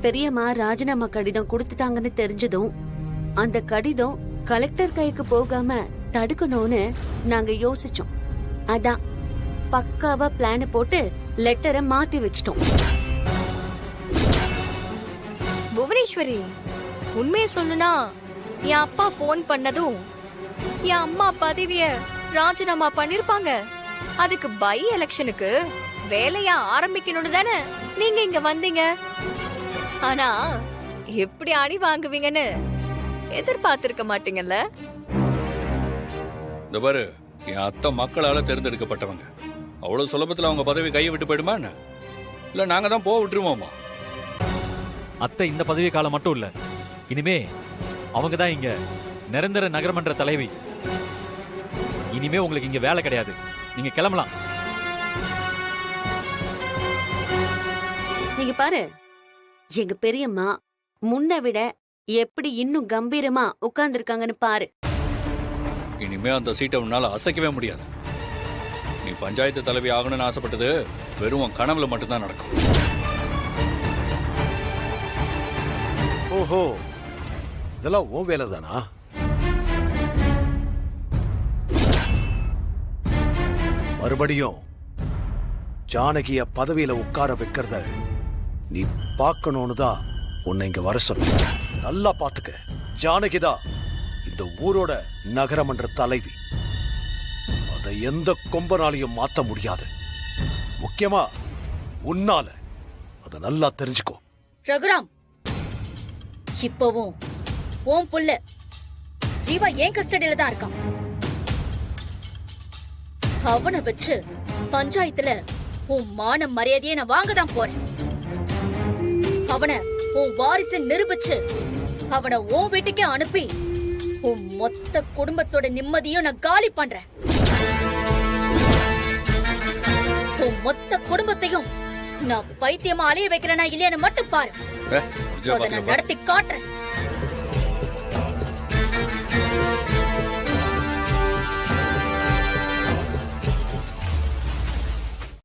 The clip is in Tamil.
பெரியம்மா ராஜினாமா கடிதம் கொடுத்துட்டாங்கன்னு தெரிஞ்சதும் அந்த கடிதம் கலெக்டர் கைக்கு போகாம தடுக்கணும்னு நாங்க யோசிச்சோம். அதான் பக்காவா பிளான் போட்டு லெட்டரை மாத்தி வச்சிட்டோம். புவனேஸ்வரி, உண்மையை சொல்லுனா என் அப்பா போன் பண்ணதும் என் அம்மா பதவிய ராஜினாமா பண்ணிருப்பாங்க. அதுக்கு பை எலெக்ஷனுக்கு வேலையா ஆரம்பிக்கணும்னு தானே நீங்க இங்க வந்தீங்க. ஆனா எப்படி அடி வாங்குவீங்கன்னு எதிர்பார்த்திருக்க மாட்டீங்கல்ல. இந்த பாரு, என் அத்தை மக்களால தேர்ந்தெடுக்கப்பட்டவங்க. அவ்வளவு சுலபத்துல அவங்க பதவி கையை விட்டு போயிடுமா என்ன? இல்ல நாங்க தான் போக விட்டுருவோமா? அத்தை இந்த பதவி காலம் மட்டும் இல்ல, இனிமே அவங்க தான் இங்க நிரந்தர நகரமன்ற தலைவி. இனிமே உங்களுக்கு இங்க வேலை கிடையாது, நீங்க கிளம்பலாம். நீங்க பாரு, எங்க பெரியம்மா முன்ன விட எப்படி இன்னும் கம்பீரமா உட்கார்ந்துருக்காங்கன்னு பாரு. இனிமே அந்த சீட்டை உன்னால அசைக்கவே முடியாது. நீ பஞ்சாயத்து தலைவி ஆகணும்னு ஆசைப்பட்டது வெறும் உன் கனவுல மட்டும்தான் நடக்கும். ஓஹோ, இதெல்லாம் ஓ வேலை தானா? மறுபடியும் ஜானகிய பதவியில உட்கார வைக்கிறத நீ பார்க்கணும்னு தான் உன்னை இங்க வர சொன்ன. நல்லா பாத்துக்க, ஜானகிதான் இந்த ஊரோட நகரமன்ற தலைவி. அதை எந்த கொம்பனாலையும் மாத்த முடியாது, முக்கியமா உன்னால. அதை நல்லா தெரிஞ்சுக்கோ. ரகுராம், இப்பவும் ஓம் புள்ள ஜீவா ஏன் கஸ்டடியில தான் இருக்கான். அவனை வச்சு பஞ்சாயத்துல உன் மான மரியாதையை நான் வாங்க தான் போறேன். அவனை உன் வாரிசை நிரூபிச்சு அவனை உன் வீட்டுக்கே அனுப்பி உன் மொத்த குடும்பத்தோட நிம்மதியும் நான் காலி பண்றேன். உன் மொத்த குடும்பத்தையும் நான் பைத்தியமா அலைய வைக்கிறேனா இல்லையான்னு மட்டும் பாரு. அதை நான் நடத்தி காட்டுறேன்.